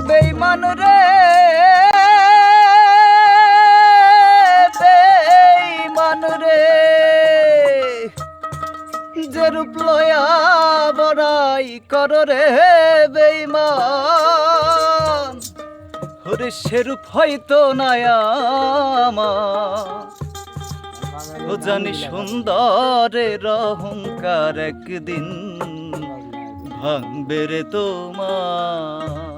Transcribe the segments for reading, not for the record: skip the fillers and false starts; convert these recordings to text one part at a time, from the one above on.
বেঈমান রে বেঈমান রে যে রূপ লয়া বড়াই কর রে বেঈমান ওরে সেরূপ হয়তো নাই আমার ও জানি সুন্দরের অহংকার একদিন ভাঙবে রে তোমার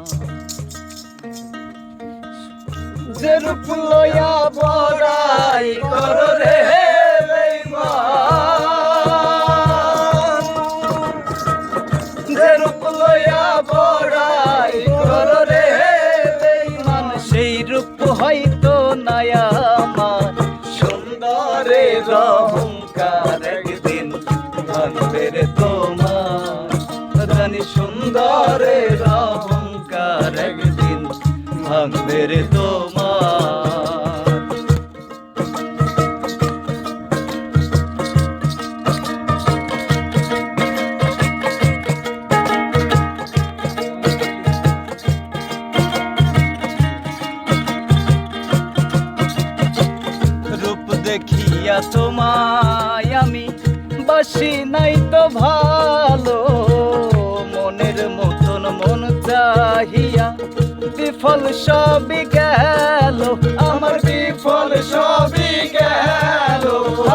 যে রূপ লয়া বড়াই কর রে বেঈমান যে রূপ লয়া বড়াই কর রে বেঈমান সেই রূপ হয়তো নাই আমার সুন্দরের অহংকার একদিন ভাঙবে রে তোমার জানি সুন্দরের অহংকার একদিন ভাঙবে রে তোমার রূপ দেখিয়া তোমায় আমি বাসি নাই তো ভালো মনের মতন মন চাহিয়া বিফল সবই গেল আমার বিফল সবই গেল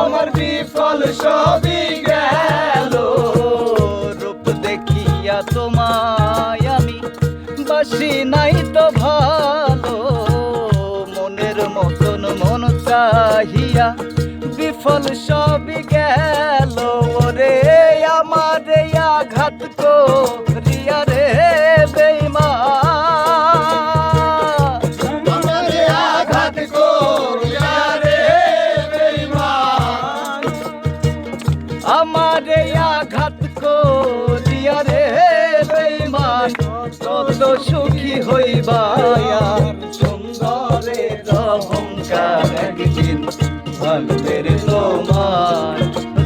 আমার বিফল সবই গেল রূপ দেখিয়া তোমায় আমি বাসি নাই তো ভালো মনের মতন মন চাহিয়া বিফল সবই গেল রে আমার আঘাত করিয়া রে বেঈমান আমার আঘাত করিয়া রে বেঈমান আমার আঘাত করিয়া রে বেঈমান কত সুখী হইবা সুন্দরের অহংকার একদিন ভাঙবে রে তোমার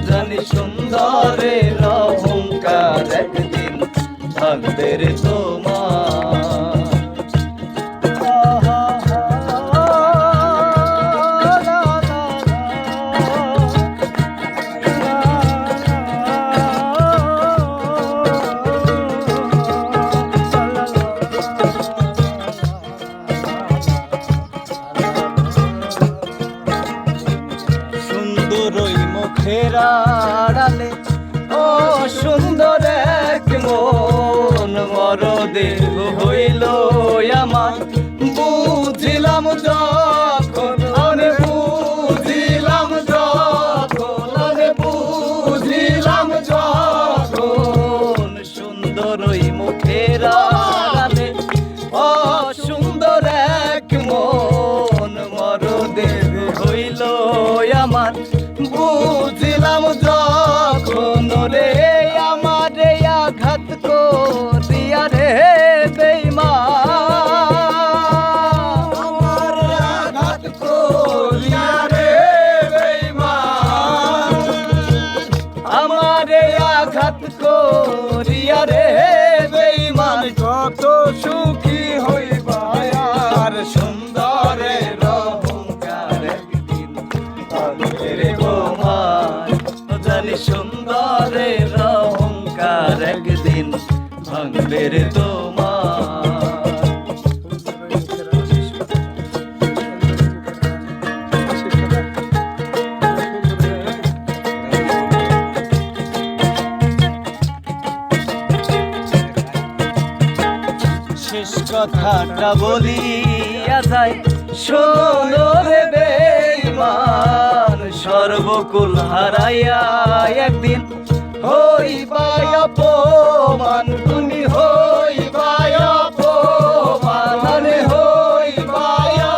জানি সুন্দরের অহংকার একদিন ভাঙবে রে তোমার মুখের আড়ালে ও সুন্দর এক মন মর দেহ হইল আমার বুঝিলাম যখন আমি বুঝিলাম যখন আমি বুঝিলাম যখন সুন্দর ওই মুখের আড়ালে ও সুন্দর এক মন মর দেহ হইল আমার বুঝিলাম যখন রে আমার আঘাত করিয়া রে বেঈমান আমার আঘাত করিয়া রে বেঈমান আমার আঘাত করিয়া রে বেঈমান কত সুখী হইবা আর সুন্দরের অহংকার একদিন ভাঙবে রে তোমার জানি সুন্দরের অহংকার একদিন ভাঙবে রে তোমার শেষ কথাটা বলিয়া যায় শোনো রে বেঈমান সর্বকুল হারাইয়া একদিন হইবা অপমান তুমি হইবা অপমান হইবা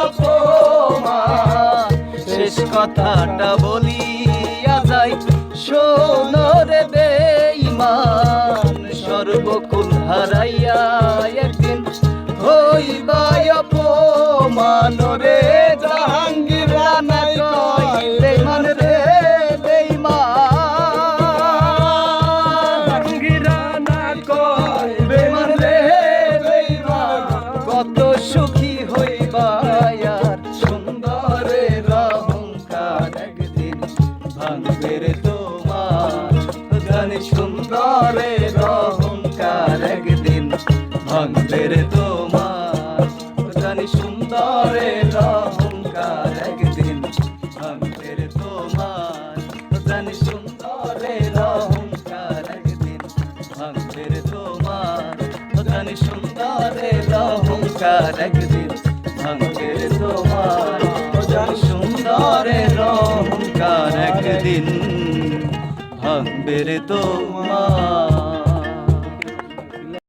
অপমান শেষ কথাটা বলিয়া যায় শোনো রে বেঈমান সর্বকুল হারাইয়া একদিন হইবা অপমান রে জাহাঙ্গীর রানা কয় বেঈমান রে বেঈমান জাহাঙ্গীর রানা কয় কত সুখী হইবায়ার সুন্দরের অহংকার একদিন ভাঙবে রে তোমার জানি সুন্দরের অহংকার একদিন ভাঙবে রে তোমার জানি সুন্দরের অহংকার একদিন ভাঙবে রে তোমার জানি সুন্দরের অহংকার একদিন ভাঙবে রে তোমার জানি সুন্দরের অহংকার একদিন ভাঙবে রে তোমার জানি সুন্দরের অহংকার একদিন ভাঙবে রে তোমার।